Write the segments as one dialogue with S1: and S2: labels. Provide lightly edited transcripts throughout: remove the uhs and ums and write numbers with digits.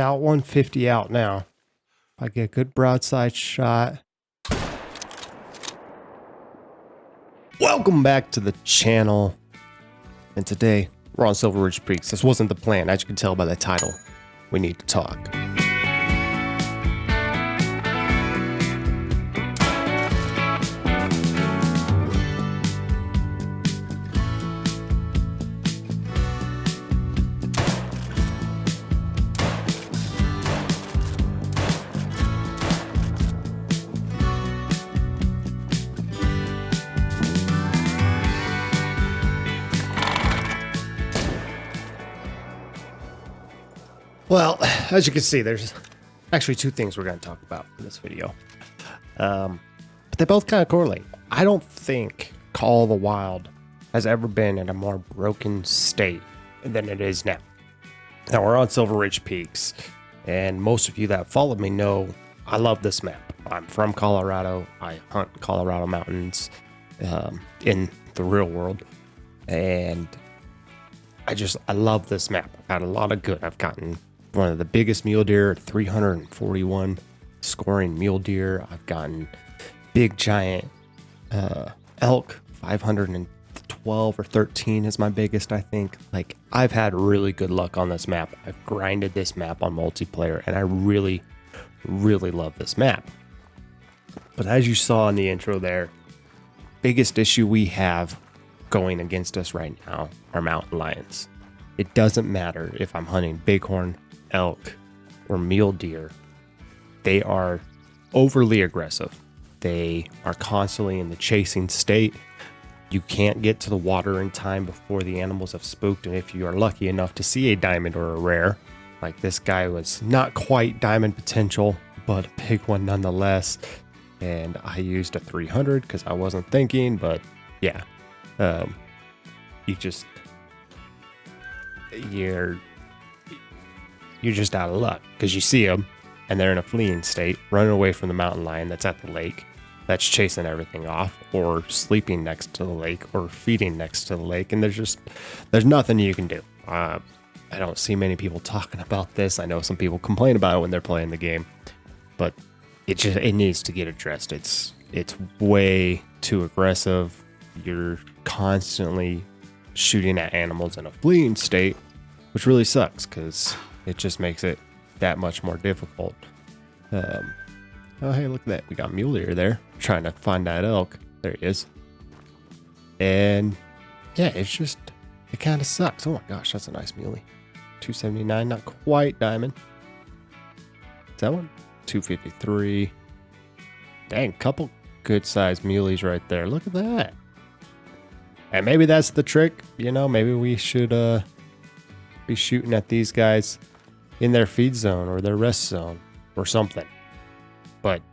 S1: about 150 out now. I get a good broadside shot. Welcome back to the channel. And today we're on Silver Ridge Peaks. This wasn't the plan, as you can tell by the title. We need to talk. Well, as you can see, there's actually two things we're going to talk about in this video. But they both kind of correlate. I don't think Call of the Wild has ever been in a more broken state than it is now. Now, we're on Silver Ridge Peaks, and most of you that follow me know I love this map. I'm from Colorado. I hunt Colorado mountains in the real world, and I love this map. I've had a lot of good. I've gotten one of the biggest mule deer, 341 scoring mule deer. I've gotten big giant elk, 512 or 13 is my biggest, I think. Like, I've had really good luck on this map. I've grinded this map on multiplayer, and I really, really love this map. But as you saw in the intro there, biggest issue we have going against us right now are mountain lions. It doesn't matter if I'm hunting bighorn, elk, or mule deer. They are overly aggressive. They are constantly in the chasing state. You can't get to the water in time before the animals have spooked, and if you are lucky enough to see a diamond or a rare, like this guy was not quite diamond potential, but a big one nonetheless, and I used a 300 because I wasn't thinking, but yeah, you're just out of luck because you see them and they're in a fleeing state, running away from the mountain lion that's at the lake, that's chasing everything off, or sleeping next to the lake, or feeding next to the lake, and there's nothing you can do. I don't see many people talking about this. I know some people complain about it when they're playing the game, but it needs to get addressed. It's way too aggressive. You're constantly shooting at animals in a fleeing state, which really sucks because it just makes it that much more difficult. Oh, hey, look at that. We got mule deer there trying to find that elk. There he is. And yeah, it kind of sucks. Oh my gosh, that's a nice muley. 279, not quite diamond. Is that one? 253. Dang, couple good sized muleys right there. Look at that. And maybe that's the trick. You know, maybe we should be shooting at these guys in their feed zone or their rest zone or something. But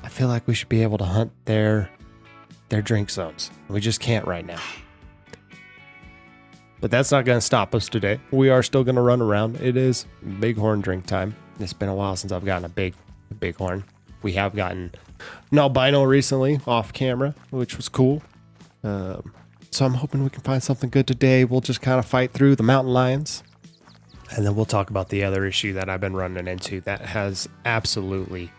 S1: I feel like we should be able to hunt their drink zones. We just can't right now. But that's not going to stop us today. We are still going to run around. It is bighorn drink time. It's been a while since I've gotten a bighorn. We have gotten an albino recently off camera, which was cool. So I'm hoping we can find something good today. We'll just kind of fight through the mountain lions, and then we'll talk about the other issue that I've been running into that has absolutely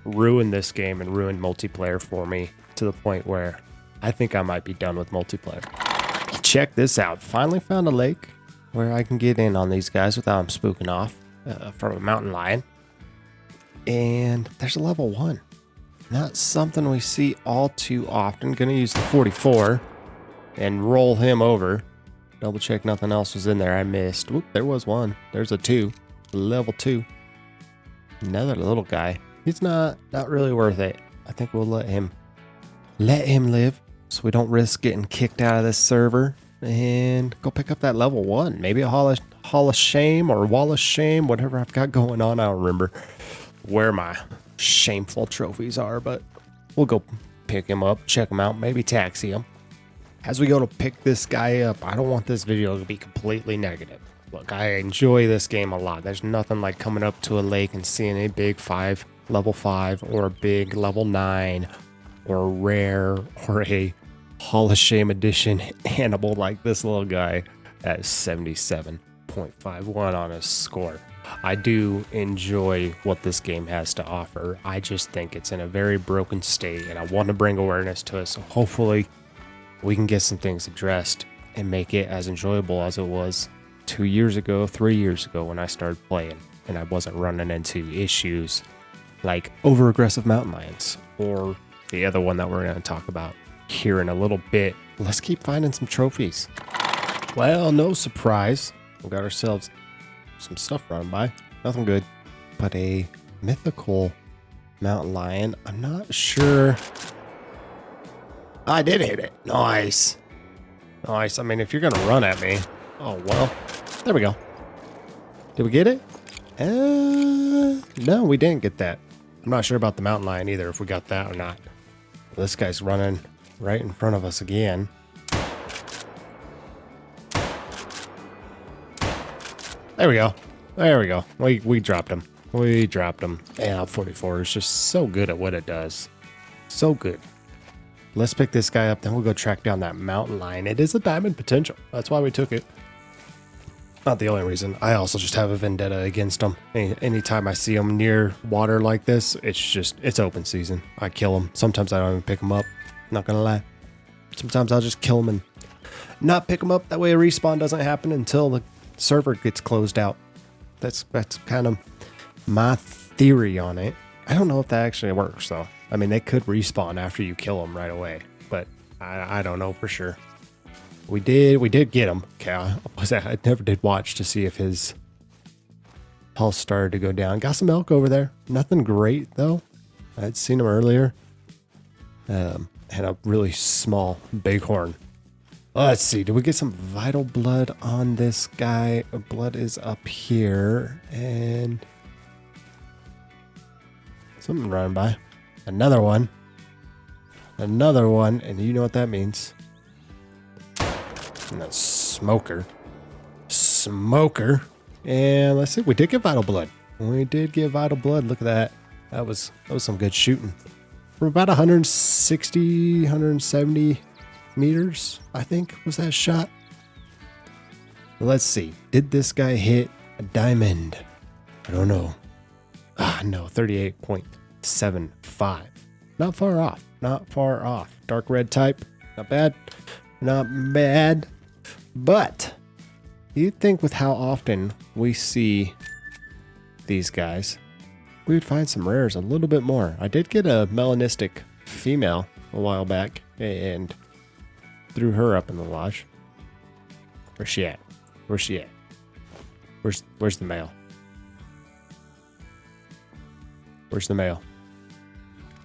S1: ruined this game and ruined multiplayer for me to the point where I think I might be done with multiplayer. Check this out. Finally found a lake where I can get in on these guys without them spooking off from a mountain lion. And there's a level 1. Not something we see all too often. Gonna use the 44 and roll him over. Double check nothing else was in there. I missed. Whoop, there was one. There's a 2. Level 2. Another little guy. He's not really worth it. I think we'll let him live so we don't risk getting kicked out of this server and go pick up that level 1. Maybe a Hall of Shame or Wall of Shame, whatever I've got going on. I don't remember where my shameful trophies are, but we'll go pick him up, check him out, maybe taxi him. As we go to pick this guy up, I don't want this video to be completely negative. Look, I enjoy this game a lot. There's nothing like coming up to a lake and seeing a big level 5 or a big level 9 or a rare or a Hall of Shame edition animal like this little guy at 77.51 on his score. I do enjoy what this game has to offer. I just think it's in a very broken state, and I want to bring awareness to it. So hopefully we can get some things addressed and make it as enjoyable as it was 2 years ago, 3 years ago when I started playing, and I wasn't running into issues like over-aggressive mountain lions or the other one that we're going to talk about here in a little bit. Let's keep finding some trophies. Well, no surprise, we got ourselves some stuff running by. Nothing good, but a mythical mountain lion. I'm not sure. I did hit it. Nice. Nice. I mean, if you're going to run at me. Oh, well. There we go. Did we get it? No, we didn't get that. I'm not sure about the mountain lion either, if we got that or not. This guy's running right in front of us again. There we go. There we go. We dropped him. We dropped him. Yeah, 44 is just so good at what it does. So good. Let's pick this guy up, then we'll go track down that mountain lion. It is a diamond potential. That's why we took it. Not the only reason. I also just have a vendetta against them. Anytime I see them near water like this, it's open season. I kill them. Sometimes I don't even pick them up. Not gonna lie. Sometimes I'll just kill them and not pick them up. That way a respawn doesn't happen until the server gets closed out. That's kind of my theory on it. I don't know if that actually works though. I mean, they could respawn after you kill them right away, but I don't know for sure. We did get him. Okay, I never did watch to see if his pulse started to go down. Got some elk over there. Nothing great though. I had seen him earlier. Had a really small bighorn. Let's see. Did we get some vital blood on this guy? Blood is up here and something running by. Another one. Another one, and you know what that means. And that's smoker. Smoker. And let's see, we did get vital blood. We did get vital blood. Look at that. That was some good shooting. From about 160, 170 meters, I think, was that shot. Let's see. Did this guy hit a diamond? I don't know. No, 38.75. Not far off. Not far off. Dark red type. Not bad. Not bad. But you'd think with how often we see these guys, we would find some rares a little bit more. I did get a melanistic female a while back and threw her up in the lodge. Where's she at? Where's she at? Where's the male? Where's the male?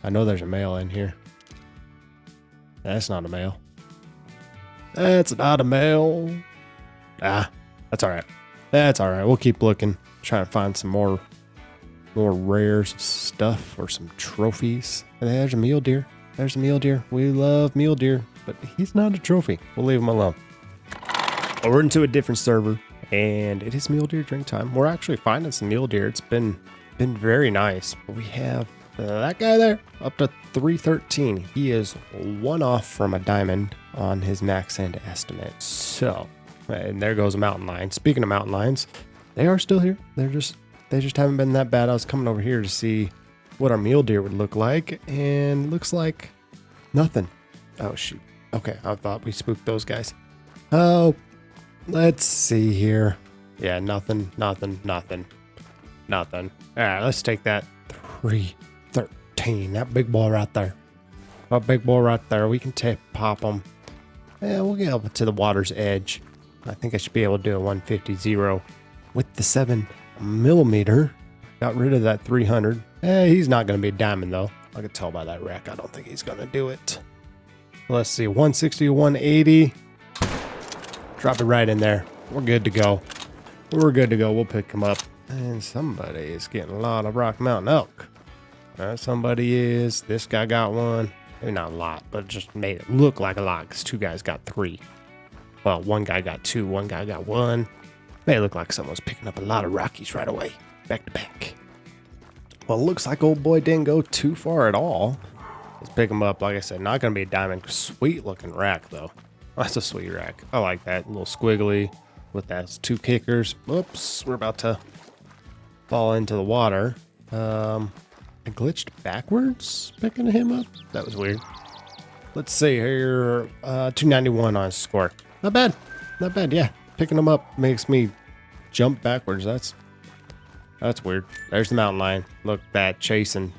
S1: I know there's a male in here. That's not a male. That's not a male. That's all right. That's all right. We'll keep looking. Try and find some more rare stuff or some trophies. And there's a mule deer. There's a mule deer. We love mule deer, but he's not a trophy. We'll leave him alone. Well, we're into a different server, and it is mule deer drink time. We're actually finding some mule deer. It's been very nice. But we have that guy there up to 313. He is one off from a diamond on his max end estimate. So, and there goes a mountain lion. Speaking of mountain lions, they are still here. They just haven't been that bad. I was coming over here to see what our mule deer would look like, and looks like nothing. Oh shoot. Okay, I thought we spooked those guys. Oh, let's see here. Yeah, nothing. All right, let's take that 313. That big boy right there. That big boy right there. We can pop him. Yeah, we'll get up to the water's edge. I think I should be able to do a 150-0 with the 7mm. Got rid of that 300. He's not going to be a diamond though. I can tell by that rack. I don't think he's going to do it. Let's see, 160, 180. Drop it right in there. We're good to go. We're good to go. We'll pick him up. And somebody is getting a lot of Rock Mountain elk. Somebody is. This guy got one. Maybe not a lot, but it just made it look like a lot because two guys got 3. Well, one guy got 2, one guy got 1. Made it look like someone was picking up a lot of Rockies right away. Back to back. Well, it looks like old boy didn't go too far at all. Let's pick him up. Like I said, not going to be a diamond. Sweet looking rack, though. That's a sweet rack. I like that. A little squiggly with those 2 kickers. Oops, we're about to fall into the water. I glitched backwards picking him up. That was weird. Let's see here. 291 on his score. Not bad. Not bad. Yeah. Picking him up makes me jump backwards. That's weird. There's the mountain lion. Look, that chasing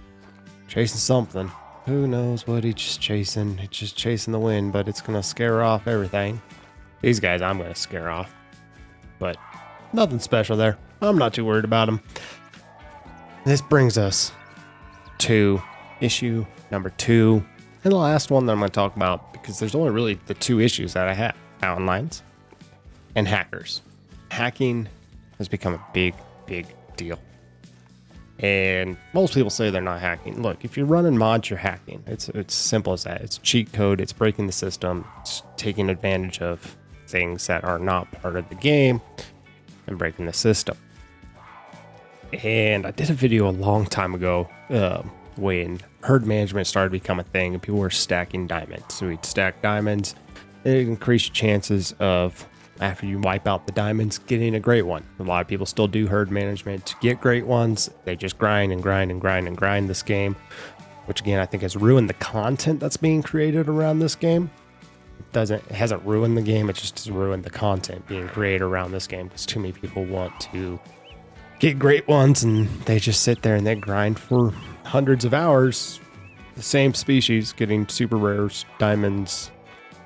S1: something. Who knows what he's just chasing? He's just chasing the wind, but it's gonna scare off everything. These guys I'm gonna scare off, but nothing special there. I'm not too worried about them. This brings us to issue number 2, and the last one that I'm gonna talk about, because there's only really the 2 issues that I have: mountain lions and hackers. Hacking has become a big deal. And most people say they're not hacking. Look, if you're running mods, you're hacking. It's simple as that. It's cheat code. It's breaking the system. It's taking advantage of things that are not part of the game and breaking the system. And I did a video a long time ago when herd management started to become a thing and people were stacking diamonds. So we'd stack diamonds. It increased your chances of, after you wipe out the diamonds, getting a great one. A lot of people still do herd management to get great ones. They just grind this game, which again, I think has ruined the content that's being created around this game. It hasn't ruined the game. It just has ruined the content being created around this game, because too many people want to get great ones and they just sit there and they grind for hundreds of hours. The same species getting super rares, diamonds,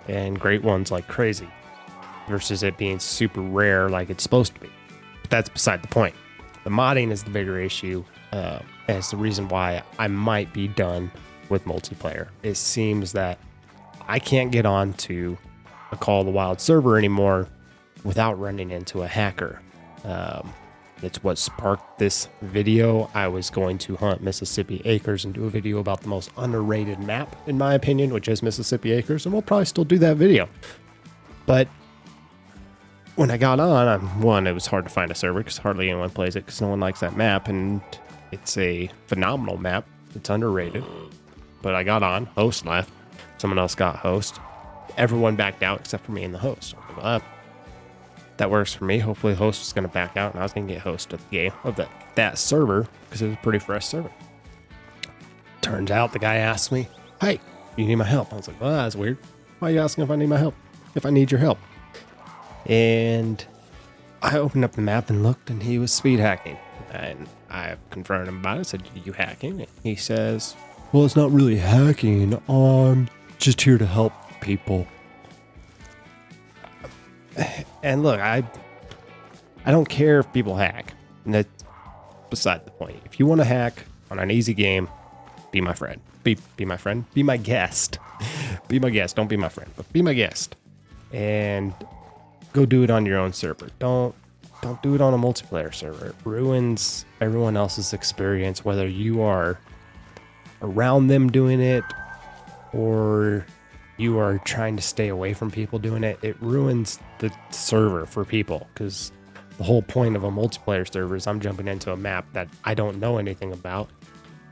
S1: and great ones like crazy, versus it being super rare like it's supposed to be. But that's beside the point. The modding is the bigger issue, and it's the reason why I might be done with multiplayer. It seems that I can't get on to a Call of the Wild server anymore without running into a hacker. It's what sparked this video. I was going to hunt Mississippi Acres and do a video about the most underrated map, in my opinion, which is Mississippi Acres, and we'll probably still do that video. But when I got on, it was hard to find a server because hardly anyone plays it because no one likes that map, and it's a phenomenal map. It's underrated. But I got on, host left, someone else got host. Everyone backed out except for me and the host. That works for me. Hopefully the host was going to back out and I was going to get host of the game, of that server, because it was a pretty fresh server. Turns out the guy asked me, "Hey, you need my help?" I was like, "Well, that's weird. Why are you asking if I need my help? If I need your help?" And I opened up the map and looked, and he was speed hacking. And I confronted him about it. I said, "Are you hacking?" And he says, "Well, it's not really hacking. I'm just here to help people." And look, I don't care if people hack. And that's beside the point. If you want to hack on an easy game, be my friend. Be my friend. Be my guest. Be my guest. Don't be my friend, but be my guest. And go do it on your own server. Don't do it on a multiplayer server. It ruins everyone else's experience, whether you are around them doing it or you are trying to stay away from people doing it. It ruins the server for people, because the whole point of a multiplayer server is I'm jumping into a map that I don't know anything about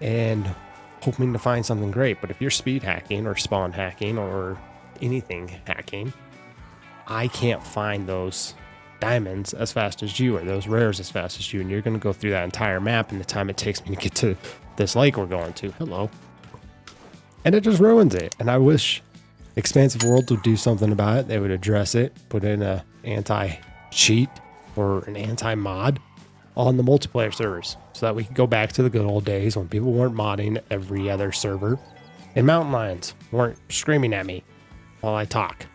S1: and hoping to find something great. But if you're speed hacking or spawn hacking or anything hacking, I can't find those diamonds as fast as you or those rares as fast as you, and you're going to go through that entire map in the time it takes me to get to this lake we're going to. Hello. And it just ruins it. And I wish Expansive Worlds would do something about it. They would address it, put in a anti-cheat or an anti-mod on the multiplayer servers, so that we could go back to the good old days when people weren't modding every other server and mountain lions weren't screaming at me while I talk.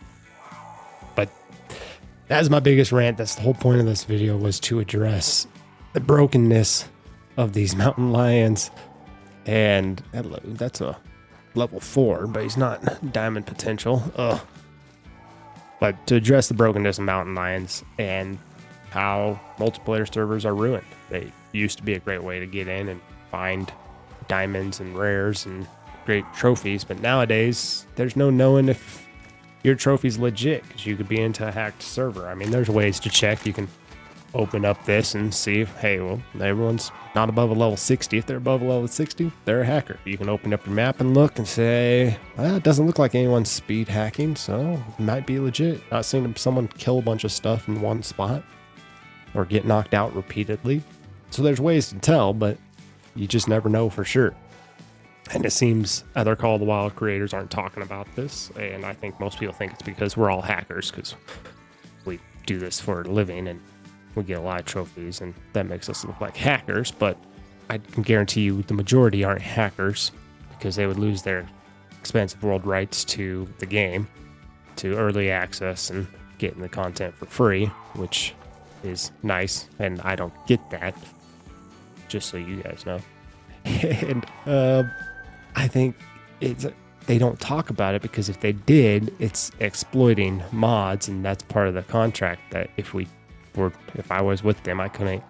S1: But that's my biggest rant. That's the whole point of this video, was to address the brokenness of these mountain lions. And that's a level 4, but he's not diamond potential. Ugh. But to address the brokenness of mountain lions and how multiplayer servers are ruined. They used to be a great way to get in and find diamonds and rares and great trophies, but nowadays there's no knowing if your trophy's legit, because you could be into a hacked server. I mean, there's ways to check. You can open up this and see if, hey, well, everyone's not above a level 60. If they're above a level 60, they're a hacker. You can open up your map and look and say, well, it doesn't look like anyone's speed hacking, so it might be legit. Not seeing someone kill a bunch of stuff in one spot or get knocked out repeatedly. So there's ways to tell, but you just never know for sure. And it seems other Call of the Wild creators aren't talking about this. And I think most people think it's because we're all hackers, because we do this for a living and we get a lot of trophies, and that makes us look like hackers. But I can guarantee you the majority aren't hackers, because they would lose their expensive world rights to the game, to early access and getting the content for free, which is nice. And I don't get that, just so you guys know. And I think they don't talk about it, because if they did, it's exploiting mods, and that's part of the contract, that if I was with them, I couldn't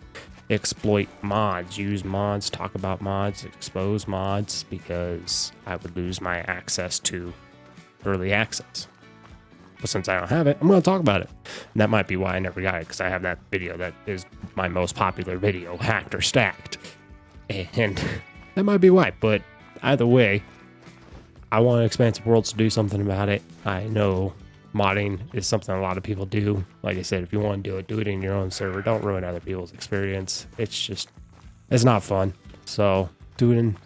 S1: exploit mods, use mods, talk about mods, expose mods, because I would lose my access to early access. But since I don't have it, I'm going to talk about it. And that might be why I never got it, because I have that video that is my most popular video, Hacked or Stacked. And that might be why. But either way, I want Expansive Worlds to do something about it. I know modding is something a lot of people do. Like I said, if you want to do it in your own server. Don't ruin other people's experience. It's not fun. So do it in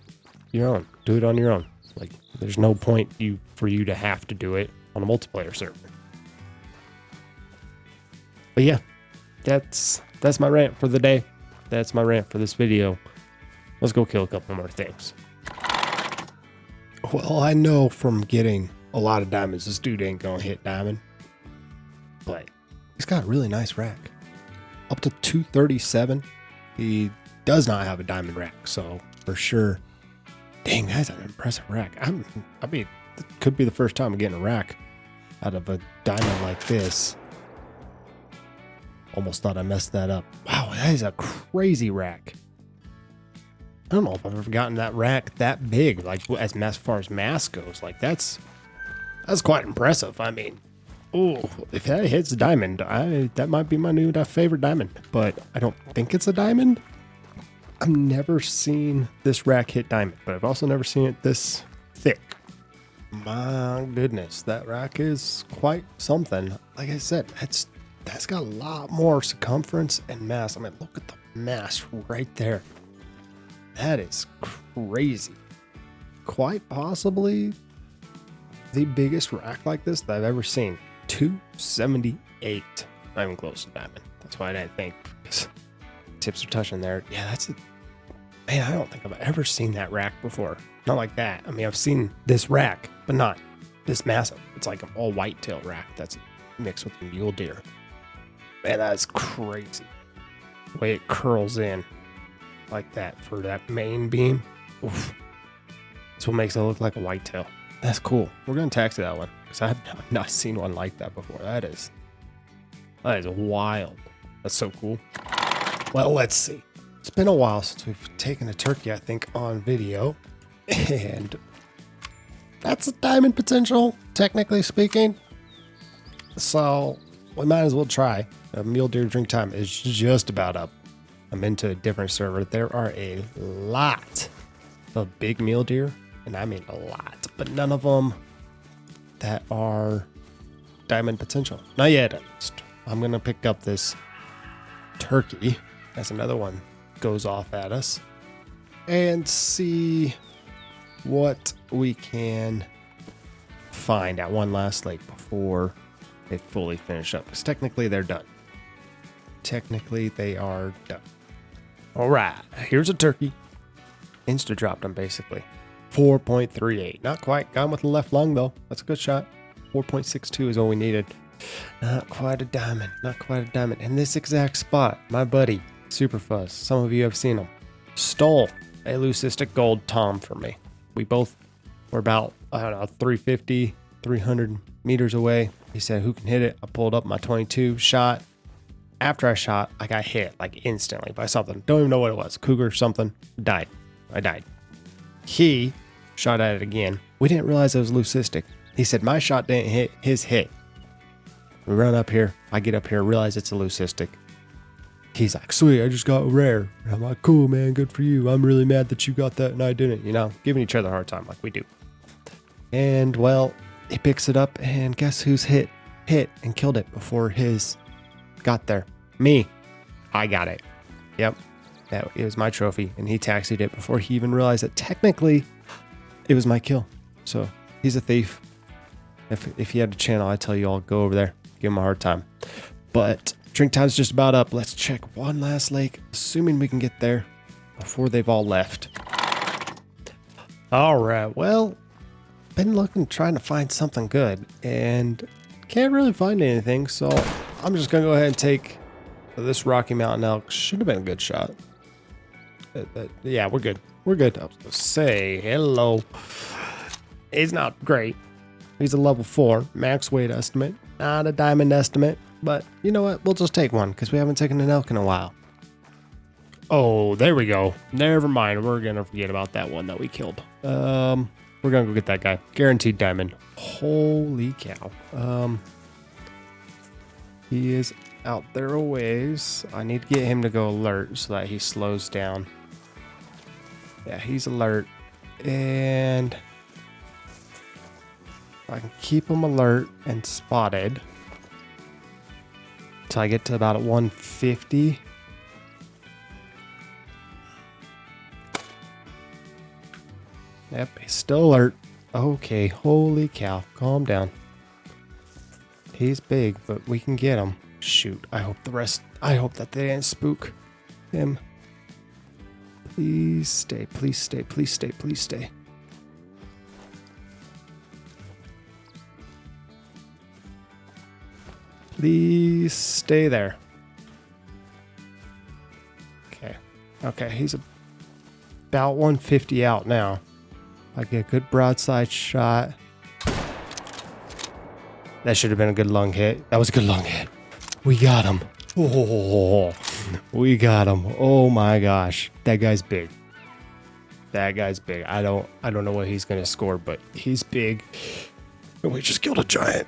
S1: your own. Do it on your own. Like, there's no point for you to have to do it on a multiplayer server. But yeah, that's my rant for the day. That's my rant for this video. Let's go kill a couple more things. Well, I know from getting a lot of diamonds, this dude ain't gonna hit diamond. But he's got a really nice rack. Up to 237. He does not have a diamond rack, so for sure. Dang, that's an impressive rack. I mean, it could be the first time I'm getting a rack out of a diamond like this. Almost thought I messed that up. Wow, that is a crazy rack. I don't know if I've ever gotten that rack that big, like as far as mass goes. Like that's quite impressive. I mean, oh, if that hits diamond, that might be my new favorite diamond. But I don't think it's a diamond. I've never seen this rack hit diamond, but I've also never seen it this thick. My goodness, that rack is quite something. Like I said, that's got a lot more circumference and mass. I mean, look at the mass right there. That is crazy. Quite possibly the biggest rack like this that I've ever seen. 278. Not even close to diamond. That's why I didn't think, because tips are touching there. Yeah, man, I don't think I've ever seen that rack before. Not like that. I mean, I've seen this rack, but not this massive. It's like an all whitetail rack that's mixed with a mule deer. Man, that's crazy. The way it curls in like that for that main beam. Oof. That's what makes it look like a whitetail. That's cool. We're going to taxi that one, because I've not seen one like that before. That is wild. That's so cool. Well, let's see. It's been a while since we've taken a turkey, I think, on video. And that's a diamond potential, technically speaking. So we might as well try. Mule deer drink time is just about up. I'm into a different server. There are a lot of big mule deer, and I mean a lot, but none of them that are diamond potential. Not yet, at least. I'm going to pick up this turkey as another one goes off at us and see what we can find at one last lake before they fully finish up, because technically they're done. Technically they are done. All right, here's a turkey. Insta dropped him basically. 4.38. Not quite. Gone with the left lung though. That's a good shot. 4.62 is all we needed. Not quite a diamond. Not quite a diamond. In this exact spot, my buddy, Superfuzz, some of you have seen him, stole a leucistic gold tom from me. We both were about, 350, 300 meters away. He said, who can hit it? I pulled up my 22, shot. After I shot, I got hit like instantly by something. Don't even know what it was. Cougar, something. Died. I died. He shot at it again. We didn't realize it was leucistic. He said, my shot didn't hit, his hit. We run up here. I get up here, realize it's a leucistic. He's like, sweet, I just got rare. And I'm like, cool, man, good for you. I'm really mad that you got that and I didn't, giving each other a hard time like we do. And, well, he picks it up, and guess who's hit and killed it before his got there? Me. I got it. Yep. that it was my trophy, and he taxied it before he even realized that technically it was my kill. So he's a thief. If he had a channel, I'd tell you all, go over there, give him a hard time. But drink time's just about up. Let's check one last lake, assuming we can get there before they've all left. All right, well, been looking, trying to find something good, and can't really find anything, so I'm just gonna go ahead and take this Rocky Mountain elk. Should have been a good shot. Yeah, we're good. We're good. I was gonna say hello. He's not great. He's a level 4 max weight estimate, not a diamond estimate, but you know what? We'll just take one because we haven't taken an elk in a while. Oh, there we go. Never mind. We're gonna forget about that one that we killed. We're gonna go get that guy. Guaranteed diamond. Holy cow. He is out there a ways. I need to get him to go alert so that he slows down. Yeah, he's alert. And I can keep him alert and spotted till I get to about 150. Yep, he's still alert. Okay, holy cow. Calm down. He's big, but we can get him. Shoot, I hope that they didn't spook him. Please stay, please stay, please stay, please stay. Please stay there. Okay, he's about 150 out now. I get a good broadside shot. That should have been a good lung hit. That was a good lung hit. We got him. Oh, we got him. Oh my gosh. That guy's big. That guy's big. I don't know what he's gonna score, but he's big. And we just killed a giant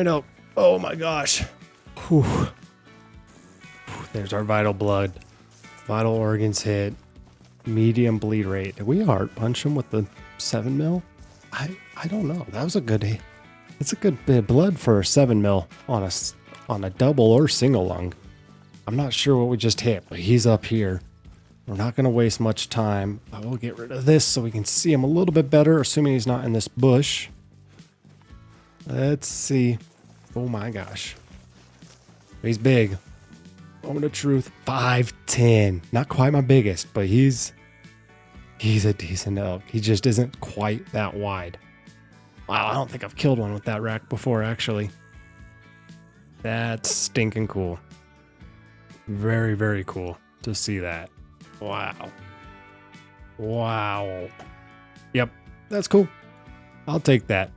S1: elk. Oh my gosh. Whew. There's our vital blood. Vital organs hit. Medium bleed rate. Did we heart punch him with the 7 mil? I don't know. That was a good hit. It's a good bit of blood for a 7 mil on a double or single lung. I'm not sure what we just hit, but he's up here. We're not going to waste much time. I will get rid of this so we can see him a little bit better, assuming he's not in this bush. Let's see. Oh my gosh. He's big. Moment of truth. 5'10". Not quite my biggest, but he's a decent elk. He just isn't quite that wide. Wow, I don't think I've killed one with that rack before, actually. That's stinking cool. Very, very cool to see that. Wow. Wow. Yep, that's cool. I'll take that.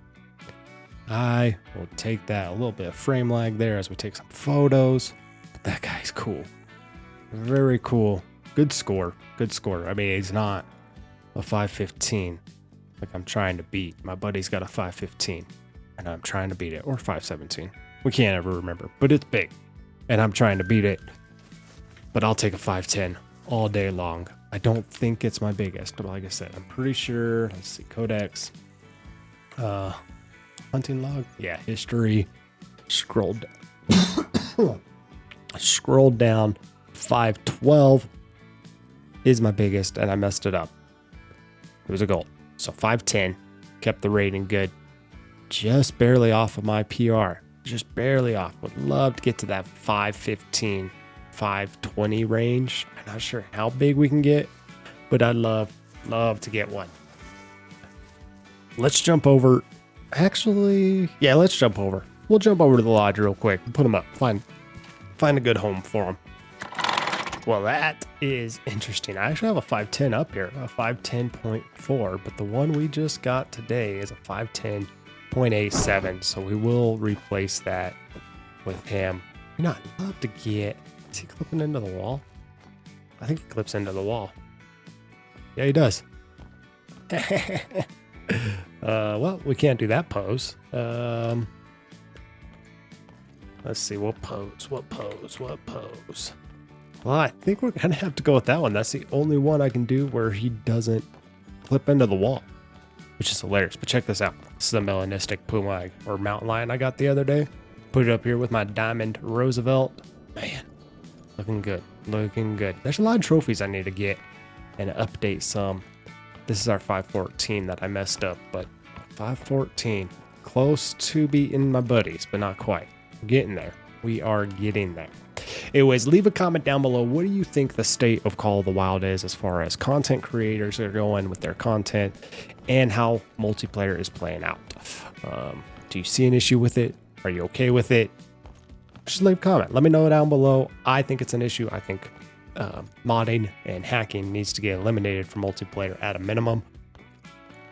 S1: I will take that. A little bit of frame lag there as we take some photos. But that guy's cool. Very cool. Good score. Good score. I mean, he's not a 515 like I'm trying to beat. My buddy's got a 515 and I'm trying to beat it. Or 517. We can't ever remember. But it's big. And I'm trying to beat it. But I'll take a 510 all day long. I don't think it's my biggest. But like I said, I'm pretty sure. Let's see. Codex. Hunting log. Yeah. History. Scroll down. Scroll down. 512 is my biggest. And I messed it up. It was a gold. So 510. Kept the rating good. Just barely off of my PR. Just barely off. Would love to get to that 515, 520 range. I'm not sure how big we can get, but I'd love to get one. Let's jump over. Actually, yeah, let's jump over. We'll jump over to the lodge real quick. Put them up. Find a good home for them. Well, that is interesting. I actually have a 510 up here, a 510.4, but the one we just got today is a 510.87, so we will replace that with him. You know, I'd love to get... Is he clipping into the wall? I think he clips into the wall. Yeah, he does. Well, we can't do that pose. Let's see, what pose? Well, I think we're going to have to go with that one. That's the only one I can do where he doesn't clip into the wall, which is hilarious. But check this out. This is the melanistic puma or mountain lion I got the other day. Put it up here with my diamond Roosevelt. Man, looking good. Looking good. There's a lot of trophies I need to get and update some. This is our 514 that I messed up, but 514. Close to beating my buddies, but not quite. Getting there. We are getting there. Anyways, leave a comment down below. What do you think the state of Call of the Wild is as far as content creators are going with their content and how multiplayer is playing out? Do you see an issue with it? Are you okay with it? Just leave a comment. Let me know down below. I think it's an issue. I think modding and hacking needs to get eliminated from multiplayer at a minimum.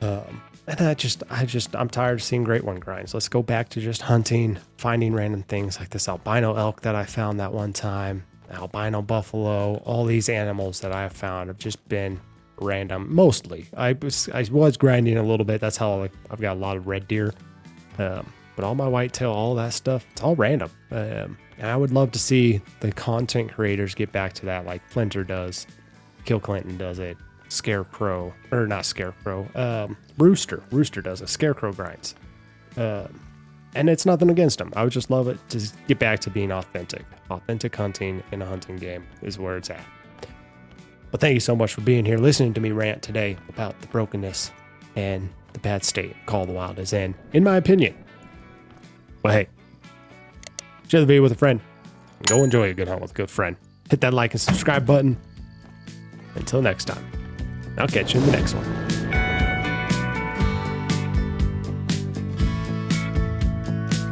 S1: And I'm tired of seeing Great One grinds. Let's go back to just hunting, finding random things like this albino elk that I found that one time, albino buffalo. All these animals that I have found have just been random. Mostly, I was grinding a little bit. That's how I've got a lot of red deer. But all my whitetail, all that stuff, it's all random. And I would love to see the content creators get back to that, like Flinter does, Kill Clinton does it, Scarecrow, or not Scarecrow, Rooster does it, Scarecrow grinds. And it's nothing against them. I would just love it to get back to being authentic. Authentic hunting in a hunting game is where it's at. But thank you so much for being here, listening to me rant today about the brokenness and the bad state Call of the Wild is in my opinion. But hey, share the video with a friend. Go enjoy a good hunt with a good friend. Hit that like and subscribe button. Until next time, I'll catch you in the next one.